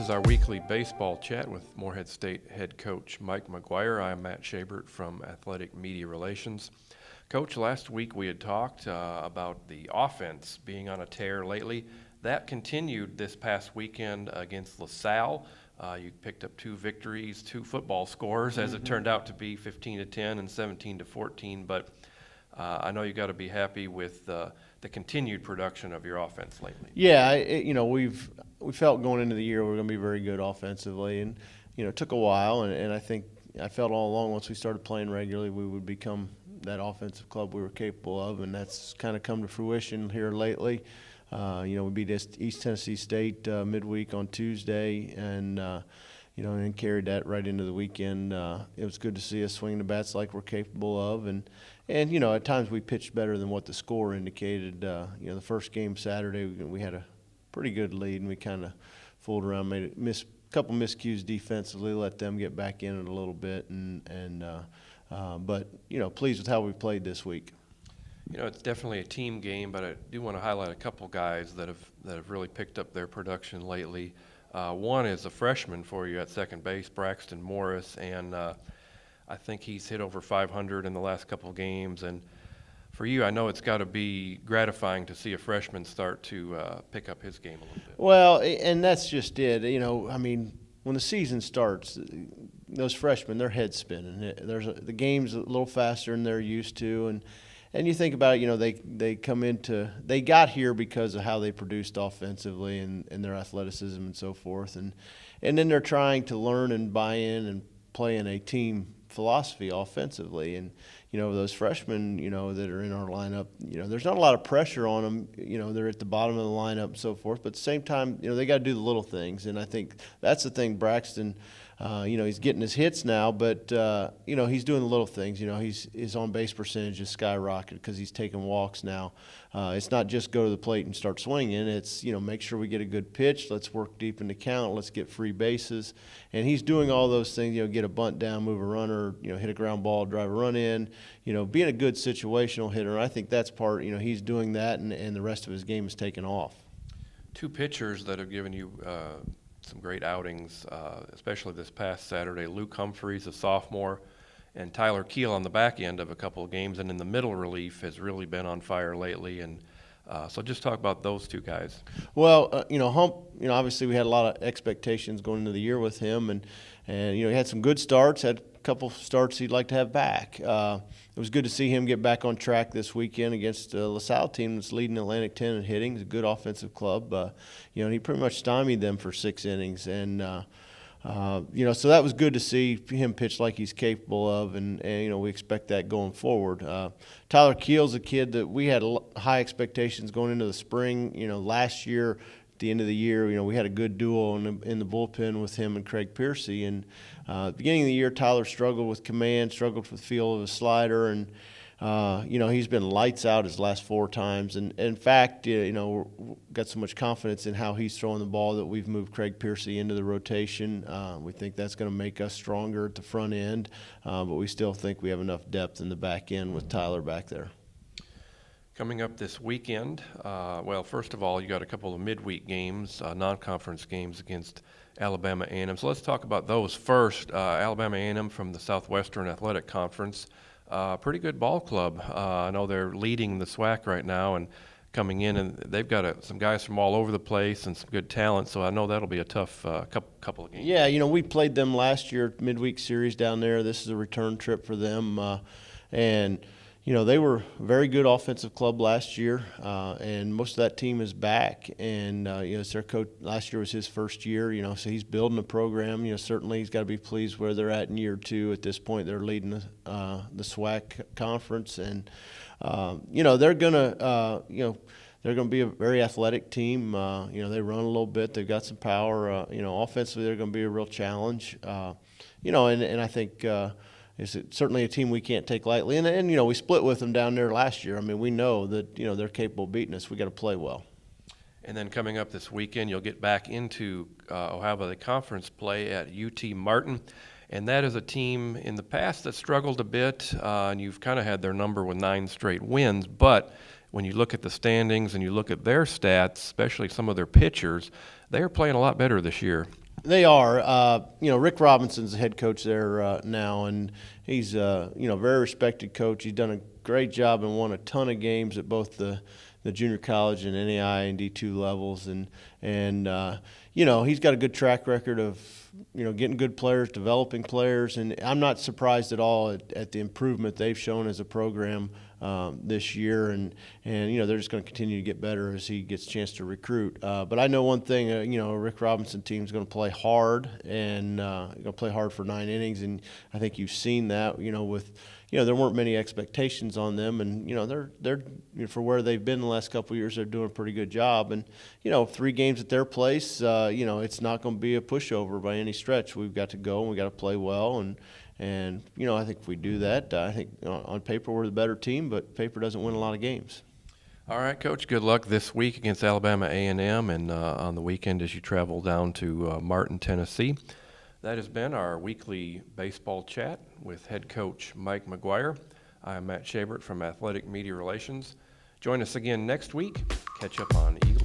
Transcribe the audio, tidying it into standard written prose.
is our weekly baseball chat with Morehead State head coach Mike McGuire. I'm Matt Schabert from Athletic Media Relations. Coach, last week we had talked about the offense being on a tear lately. That continued this past weekend against LaSalle. You picked up 2 victories, 2 football scores, as it turned out to be 15-10 and 17-14. But I know you got to be happy with the continued production of your offense lately. Yeah, we felt going into the year we were going to be very good offensively, and it took a while, and I felt all along once we started playing regularly we would become that offensive club we were capable of, and that's kind of come to fruition here lately. We beat East Tennessee State midweek on Tuesday, and and carried that right into the weekend. It was good to see us swinging the bats like we're capable of, and at times we pitched better than what the score indicated. The first game Saturday we had a pretty good lead, and we kind of fooled around, made a couple miscues defensively, let them get back in it a little bit, but pleased with how we played this week. It's definitely a team game, but I do want to highlight a couple guys that have really picked up their production lately. One is a freshman for you at second base, Braxton Morris, and I think he's hit over 500 in the last couple of games. And for you, I know it's got to be gratifying to see a freshman start to pick up his game a little bit. Well, and that's just it. When the season starts, those freshmen, their head's spinning. The game's a little faster than they're used to, and you think about it, they got here because of how they produced offensively and their athleticism and so forth, and then they're trying to learn and buy in and play in a team philosophy offensively, and those freshmen that are in our lineup, there's not a lot of pressure on them. They're at the bottom of the lineup and so forth, but at the same time, they got to do the little things, and I think that's the thing. Braxton, he's getting his hits now, but he's doing the little things. His on base percentage is skyrocketed because he's taking walks now. It's not just go to the plate and start swinging. It's make sure we get a good pitch. Let's work deep in the count. Let's get free bases, and he's doing all those things. Get a bunt down, move a runner. Hit a ground ball, drive a run in. Being a good situational hitter. And I think that's part. He's doing that, and the rest of his game is taking off. 2 pitchers that have given you some great outings, especially this past Saturday. Luke Humphreys, a sophomore, and Tyler Keel on the back end of a couple of games, and in the middle relief has really been on fire lately. And so just talk about those 2 guys. Well, Hump, obviously we had a lot of expectations going into the year with him, and he had some good starts, had a couple starts he'd like to have back. It was good to see him get back on track this weekend against a LaSalle team that's leading Atlantic 10 in hitting. It's a good offensive club. He pretty much stymied them for 6 innings, and so that was good to see him pitch like he's capable of, and we expect that going forward. Tyler Keel's a kid that we had high expectations going into the spring. Last year, at the end of the year, we had a good duo in the bullpen with him and Craig Piercy. And at the beginning of the year, Tyler struggled with command, struggled with feel of his slider, and he's been lights out his last 4 times. And in fact, we've got so much confidence in how he's throwing the ball that we've moved Craig Piercy into the rotation. We think that's going to make us stronger at the front end, but we still think we have enough depth in the back end with Tyler back there. Coming up this weekend, first of all, you got a couple of midweek games, non-conference games against Alabama A&M. So let's talk about those first. Alabama A&M from the Southwestern Athletic Conference. Pretty good ball club. I know they're leading the SWAC right now and coming in, and they've got some guys from all over the place and some good talent, so I know that'll be a tough couple of games. Yeah, we played them last year, midweek series down there. This is a return trip for them, and they were a very good offensive club last year, and most of that team is back. And it's their coach. Last year was his first year, so he's building a program. Certainly he's got to be pleased where they're at in year 2. At this point, they're leading the SWAC conference, and they're gonna they're going to be a very athletic team. They run a little bit. They've got some power. Offensively, they're going to be a real challenge. And I think. It's certainly a team we can't take lightly. And we split with them down there last year. We know that, they're capable of beating us. We got to play well. And then coming up this weekend, you'll get back into Ohio Valley Conference play at UT Martin. And that is a team in the past that struggled a bit, and you've kind of had their number with 9 straight wins. But when you look at the standings and you look at their stats, especially some of their pitchers, they are playing a lot better this year. They are. Rick Robinson's the head coach there now, and he's a very respected coach. He's done a great job and won a ton of games at both the junior college and NAI and D2 levels, and he's got a good track record of getting good players, developing players, and I'm not surprised at all at the improvement they've shown as a program this year, and they're just going to continue to get better as he gets a chance to recruit. But I know one thing, Rick Robinson team's going to play hard and going to play hard for 9 innings, and I think you've seen that. With there weren't many expectations on them, and they're for where they've been the last couple of years, they're doing a pretty good job. And 3 games at their place, it's not going to be a pushover by any stretch. We've got to go and we got to play well, and I think if we do that, I think on paper we're the better team, but paper doesn't win a lot of games. All right, Coach, good luck this week against Alabama A&M and on the weekend as you travel down to Martin, Tennessee. That has been our weekly baseball chat with head coach Mike McGuire. I'm Matt Shabert from Athletic Media Relations. Join us again next week. Catch up on Eagle